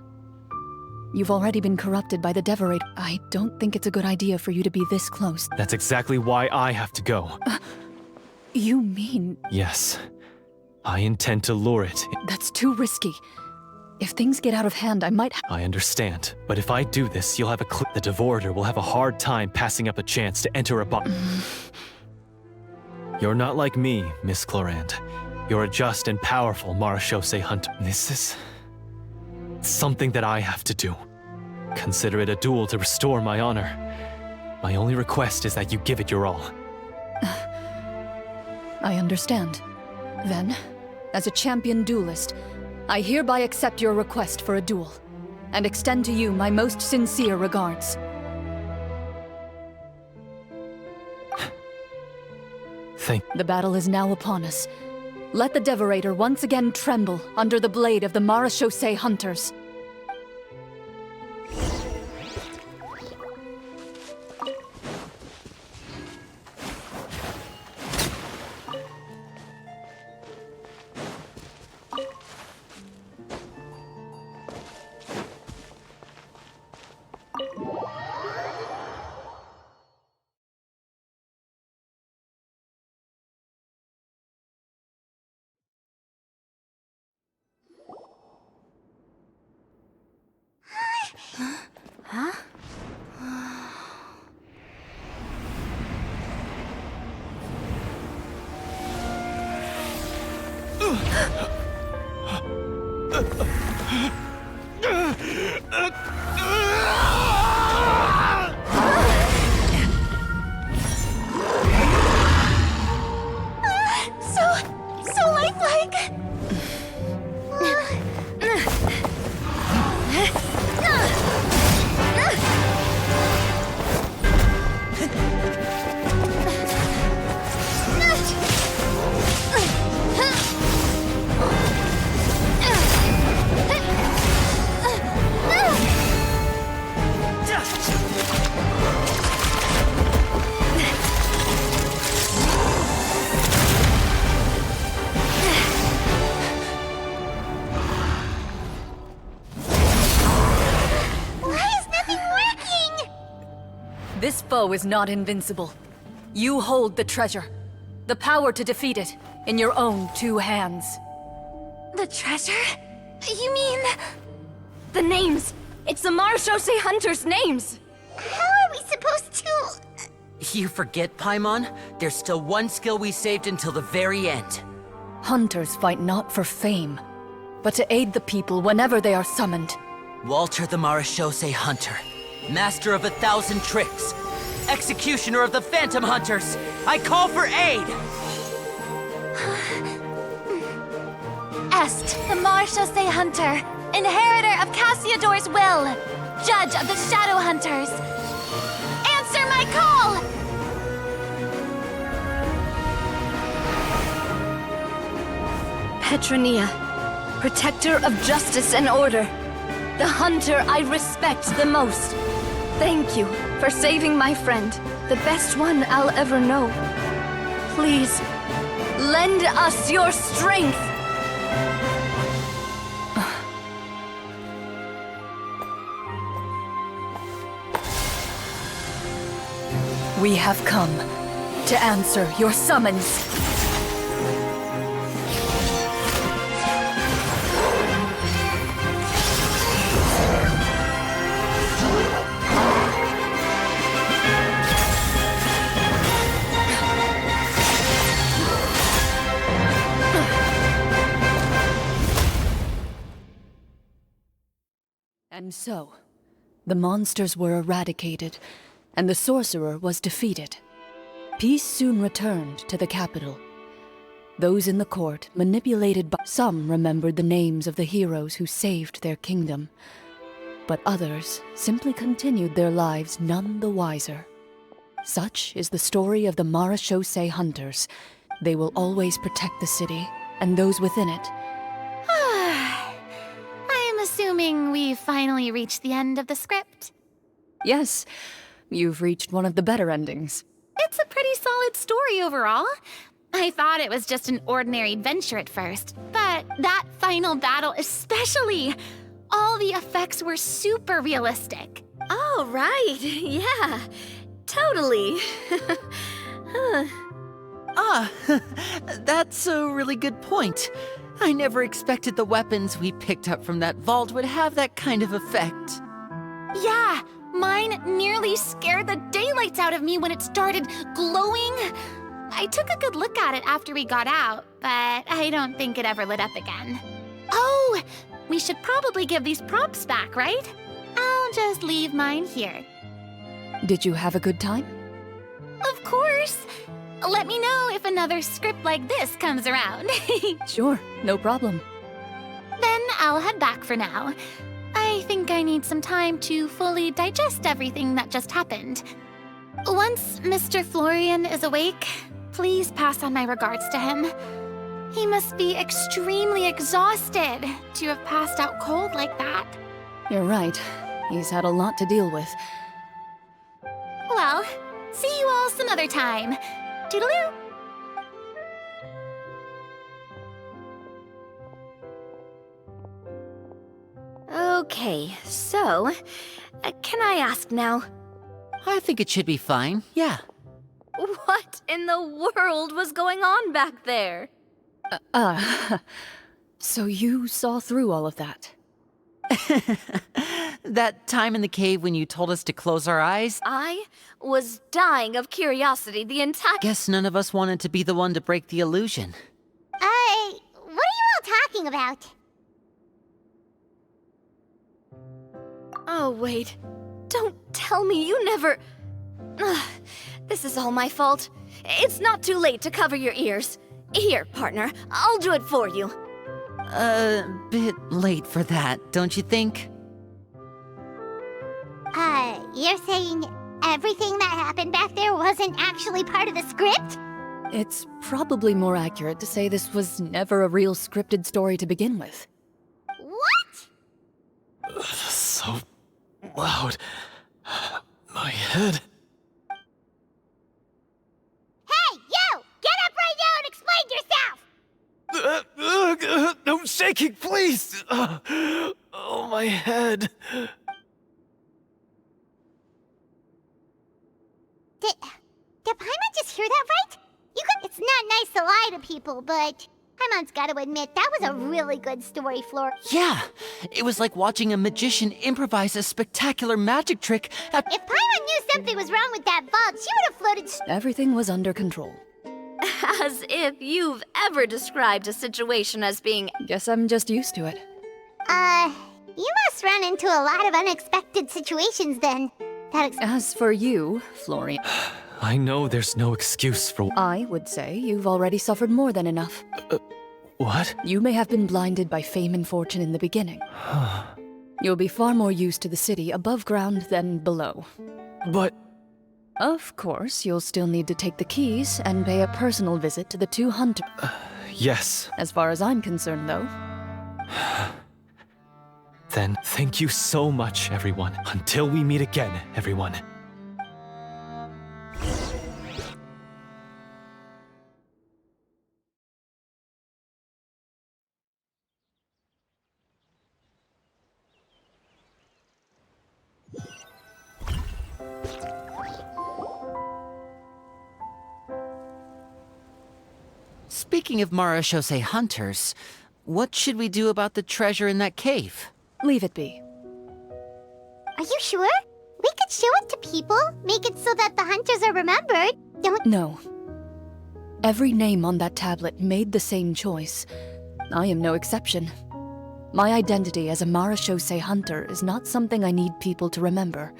You've already been corrupted by the Devorator. I don't think it's a good idea for you to be this close. That's exactly why I have to go. You mean... Yes. I intend to lure it. That's too risky. If things get out of hand, I might... I understand, but if I do this, you'll have a The Devorator will have a hard time passing up a chance to enter a You're not like me, Miss Clorand. You're a just and powerful Marechaussee hunter. This is... something that I have to do. Consider it a duel to restore my honor. My only request is that you give it your all. I understand. Then, as a champion duelist, I hereby accept your request for a duel, and extend to you my most sincere regards. The battle is now upon us. Let the Devorator once again tremble under the blade of the Marechaussee hunters. Huh? So lifelike! This foe is not invincible. You hold the treasure. The power to defeat it in your own 2 hands. The treasure? You mean... the names! It's the Marechaussee hunters' names! How are we supposed to... You forget, Paimon? There's still one skill we saved until the very end. Hunters fight not for fame, but to aid the people whenever they are summoned. Walter the Marechaussee Hunter, master of 1,000 tricks, executioner of the Phantom Hunters, I call for aid! Est, the Marechaussee hunter, inheritor of Cassiodor's will, judge of the Shadow Hunters. Answer my call! Petronia, protector of justice and order, the hunter I respect the most. Thank you for saving my friend, the best one I'll ever know. Please, lend us your strength! We have come to answer your summons. And so, the monsters were eradicated, and the sorcerer was defeated. Peace soon returned to the capital. Those in the court, manipulated by some, remembered the names of the heroes who saved their kingdom, but others simply continued their lives none the wiser. Such is the story of the Marechaussee Hunters. They will always protect the city and those within it. I am assuming we've finally reached the end of the script. Yes, you've reached one of the better endings. It's a pretty solid story overall. I thought it was just an ordinary adventure at first, but that final battle especially, all the effects were super realistic. Oh, right. Yeah, totally. That's a really good point. I never expected the weapons we picked up from that vault would have that kind of effect. Yeah, mine nearly scared the daylights out of me when it started glowing. I took a good look at it after we got out, but I don't think it ever lit up again. Oh, we should probably give these props back, right? I'll just leave mine here. Did you have a good time? Of course. Let me know if another script like this comes around. Sure, no problem. Then I'll head back for now. I think I need some time to fully digest everything that just happened. Once Mr. Florian is awake, please pass on my regards to him. He must be extremely exhausted to have passed out cold like that. You're right. He's had a lot to deal with. Well, see you all some other time. Toodaloo! Okay, so, can I ask now? I think it should be fine, yeah. What in the world was going on back there? So you saw through all of that? That time in the cave when you told us to close our eyes? I was dying of curiosity the entire— Guess none of us wanted to be the one to break the illusion. What are you all talking about? Oh, wait. Don't tell me you never— Ugh, this is all my fault. It's not too late to cover your ears. Here, partner, I'll do it for you. Bit late for that, don't you think? You're saying everything that happened back there wasn't actually part of the script? It's probably more accurate to say this was never a real scripted story to begin with. What? So loud. My head. Hey, you! Get up right now and explain yourself! No shaking, please! Oh, my head. Did Paimon just hear that right? It's not nice to lie to people, but Paimon's gotta admit, that was a really good story, Floor. Yeah, it was like watching a magician improvise a spectacular magic trick at— If Paimon knew something was wrong with that vault, she would have floated Everything was under control. As if you've ever described a situation as being— Guess I'm just used to it. You must run into a lot of unexpected situations then. As for you, Florian, I know there's no excuse for— I would say you've already suffered more than enough. What? You may have been blinded by fame and fortune in the beginning. You'll be far more used to the city above ground than below. But— Of course, you'll still need to take the keys and pay a personal visit to the two hunters. Yes. As far as I'm concerned, though. Then, thank you so much, everyone. Until we meet again, everyone. Speaking of Marashose hunters, what should we do about the treasure in that cave? Leave it be. Are you sure? We could show it to people, make it so that the hunters are remembered. No. Every name on that tablet made the same choice. I am no exception. My identity as a Marashose hunter is not something I need people to remember.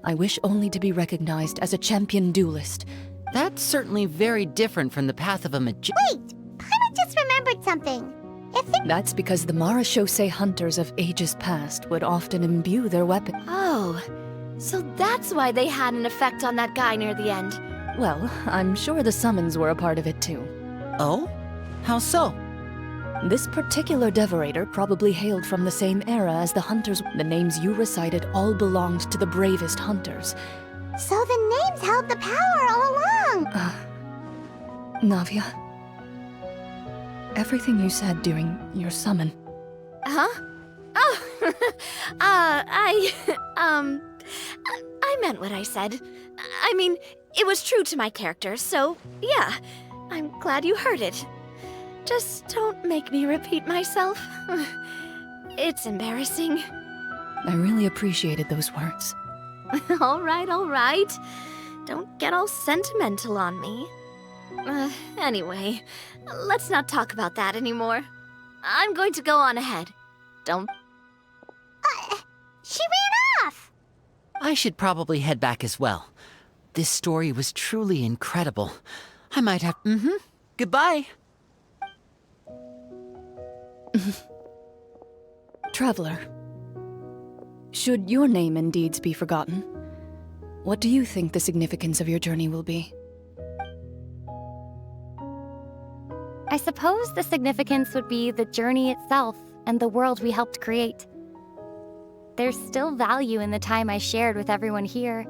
I wish only to be recognized as a champion duelist. That's certainly very different from the path of a magician. Wait! Paimon just remembered something. That's because the Marashose hunters of ages past would often imbue their weapon. Oh, so that's why they had an effect on that guy near the end. Well, I'm sure the summons were a part of it too. Oh? How so? This particular devorator probably hailed from the same era as the hunters. The names you recited all belonged to the bravest hunters. So the names held the power all along! Navia, everything you said during your summon. Huh? Oh, I meant what I said. I mean, it was true to my character, so yeah, I'm glad you heard it. Just don't make me repeat myself. It's embarrassing. I really appreciated those words. All right, all right. Don't get all sentimental on me. Anyway, let's not talk about that anymore. I'm going to go on ahead. Don't... She ran off! I should probably head back as well. This story was truly incredible. I might have... Goodbye! Traveler, should your name and deeds be forgotten, what do you think the significance of your journey will be? I suppose the significance would be the journey itself and the world we helped create. There's still value in the time I shared with everyone here,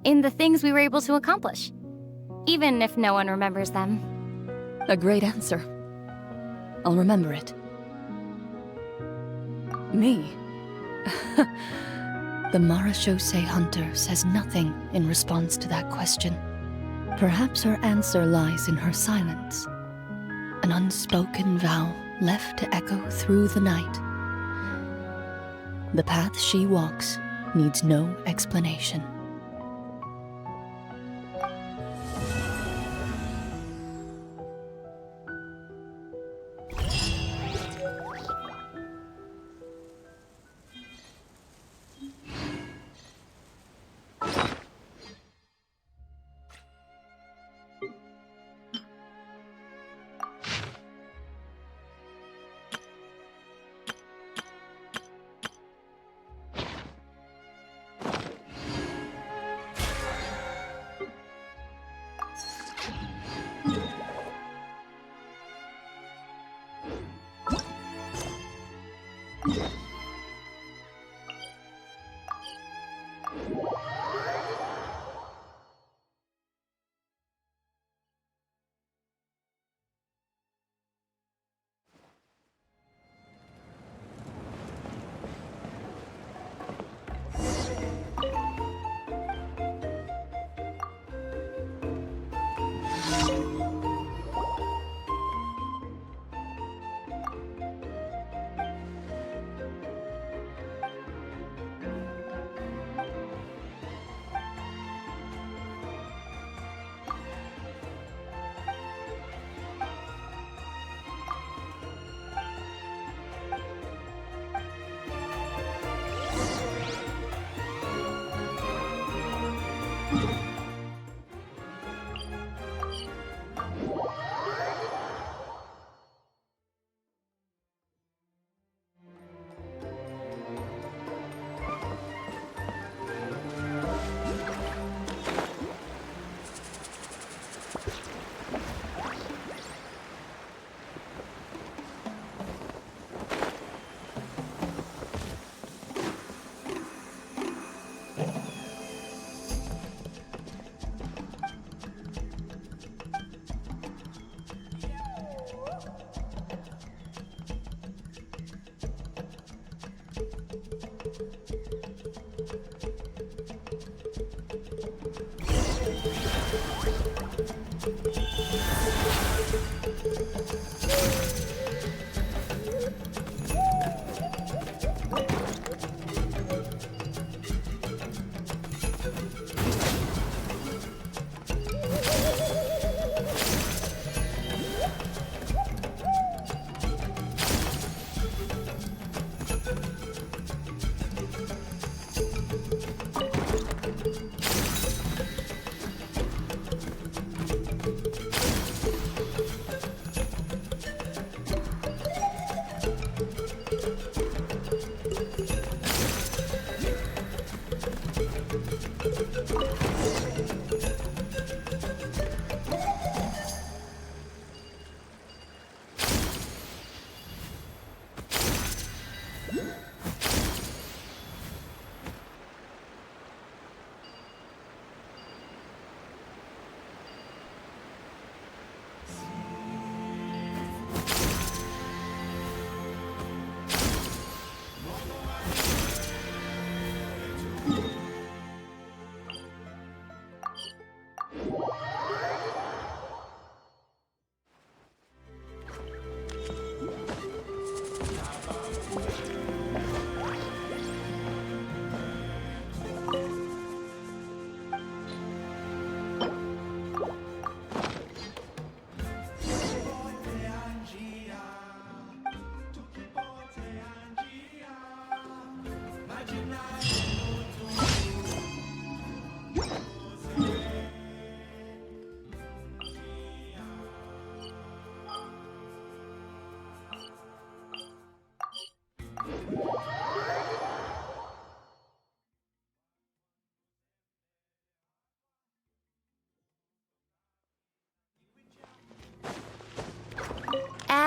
in the things we were able to accomplish, even if no one remembers them. A great answer. I'll remember it. Me? The Marechaussee Hunter says nothing in response to that question. Perhaps her answer lies in her silence. An unspoken vow left to echo through the night. The path she walks needs no explanation.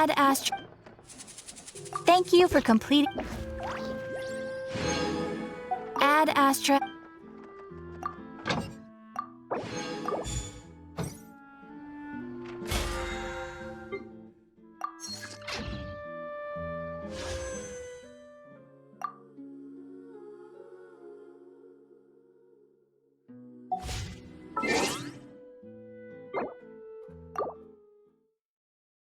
Ad Astra. Thank you for completing. Ad Astra.